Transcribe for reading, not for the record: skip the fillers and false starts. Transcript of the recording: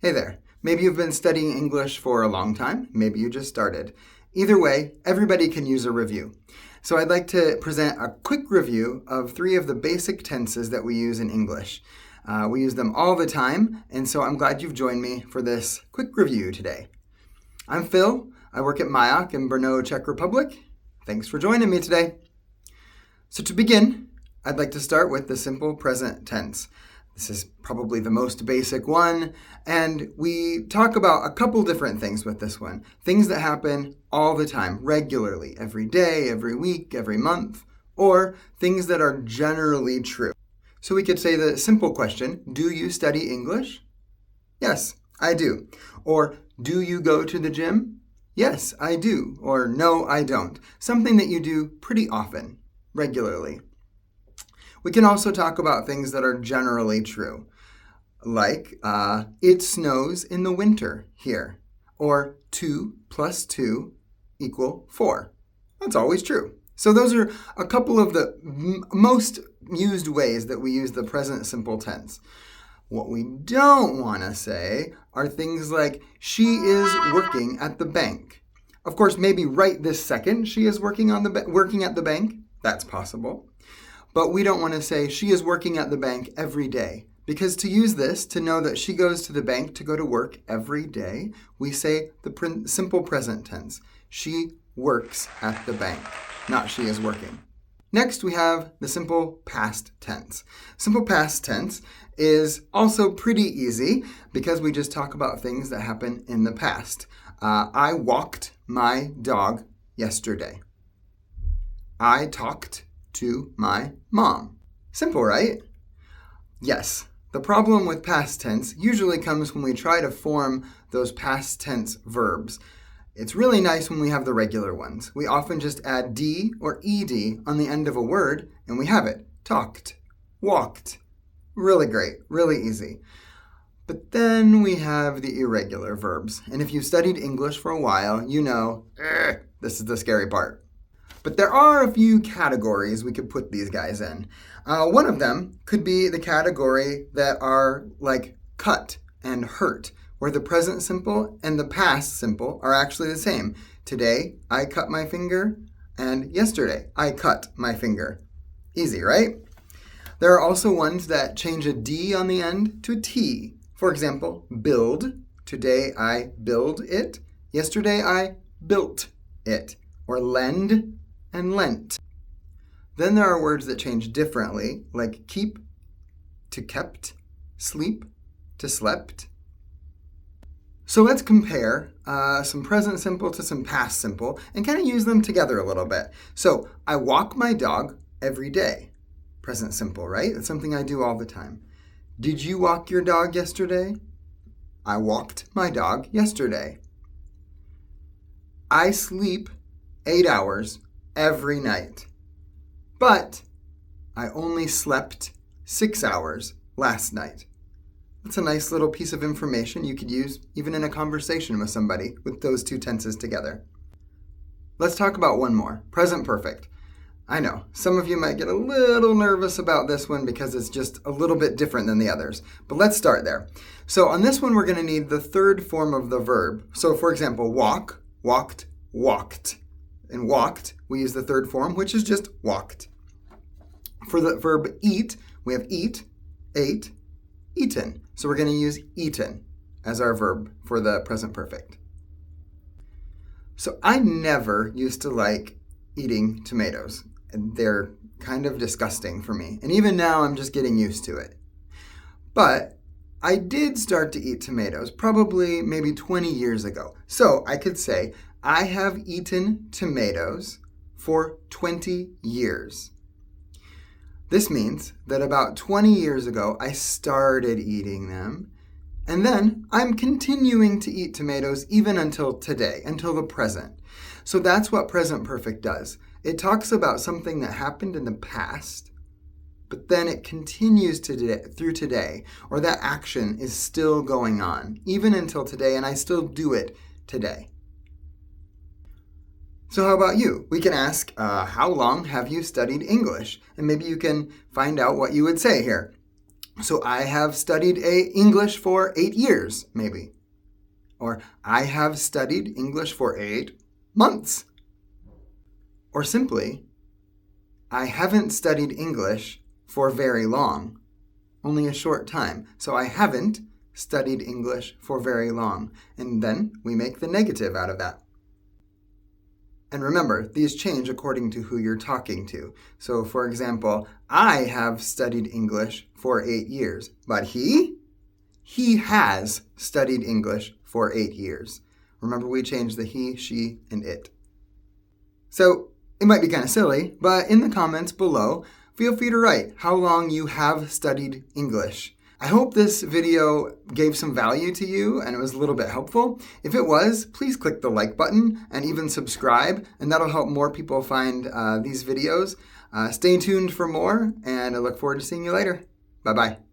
Hey there. Maybe you've been studying English for a long time. Maybe you just started. Either way, everybody can use a review. So I'd like to present a quick review of 3 of the basic tenses that we use in English. We use them all the time, and so I'm glad you've joined me for this quick review today. I'm Phil. I work at majak-brno, Czech Republic. Thanks for joining me today. So to begin, I'd like to start with the simple present tense. This is probably the most basic one, and we talk about a couple different things with this one. Things that happen all the time, regularly, every day, every week, every month, or things that are generally true. So we could say the simple question, do you study English? Yes, I do. Or, do you go to the gym? Yes, I do. Or, no, I don't. Something that you do pretty often, regularly. We can also talk about things that are generally true, like it snows in the winter here, or 2 + 2 = 4. That's always true. So those are a couple of the most used ways that we use the present simple tense. What we don't want to say are things like, she is working at the bank. Of course, maybe right this second she is working at the bank. That's possible. But we don't want to say she is working at the bank every day. Because to use this, to know that she goes to the bank to go to work every day, we say the simple present tense. She works at the bank, not she is working. Next, we have the simple past tense. Simple past tense is also pretty easy because we just talk about things that happen in the past. I walked my dog yesterday. I talked to my mom. Simple, right? Yes. The problem with past tense usually comes when we try to form those past tense verbs. It's really nice when we have the regular ones. We often just add D or ED on the end of a word and we have it. Talked, walked. Really great, really easy. But then we have the irregular verbs. And if you've studied English for a while, you know, this is the scary part. But there are a few categories we could put these guys in. One of them could be the category that are like cut and hurt, where the present simple and the past simple are actually the same. Today, I cut my finger, and yesterday, I cut my finger. Easy, right? There are also ones that change a D on the end to a T. For example, build. Today, I build it. Yesterday, I built it. Or lend and lent. Then there are words that change differently, like keep to kept, sleep to slept. So let's compare some present simple to some past simple and kind of use them together a little bit. So I walk my dog every day. Present simple, right? It's something I do all the time. Did you walk your dog yesterday? I walked my dog yesterday. I sleep 8 hours every night. But I only slept 6 hours last night. That's a nice little piece of information you could use even in a conversation with somebody with those two tenses together. Let's talk about one more, present perfect. I know, some of you might get a little nervous about this one because it's just a little bit different than the others. But let's start there. So on this one, we're going to need the third form of the verb. So for example, walk, walked, walked. In walked, we use the third form, which is just walked. For the verb eat, we have eat, ate, eaten. So we're going to use eaten as our verb for the present perfect. So I never used to like eating tomatoes. They're kind of disgusting for me. And even now, I'm just getting used to it. But I did start to eat tomatoes probably maybe 20 years ago. So I could say, I have eaten tomatoes for 20 years. This means that about 20 years ago, I started eating them, and then I'm continuing to eat tomatoes even until today, until the present. So that's what present perfect does. It talks about something that happened in the past, but then it continues through today, or that action is still going on, even until today, and I still do it today. So how about you? We can ask, how long have you studied English? And maybe you can find out what you would say here. So I have studied English for 8 years, maybe. Or I have studied English for 8 months. Or simply, I haven't studied English for very long, only a short time. So I haven't studied English for very long. And then we make the negative out of that. And remember, these change according to who you're talking to. So, for example, I have studied English for 8 years, but he has studied English for 8 years. Remember, we changed the he, she, and it. So, it might be kind of silly, but in the comments below, feel free to write how long you have studied English. I hope this video gave some value to you and it was a little bit helpful. If it was, please click the like button and even subscribe, and that'll help more people find these videos. Stay tuned for more, and I look forward to seeing you later. Bye-bye.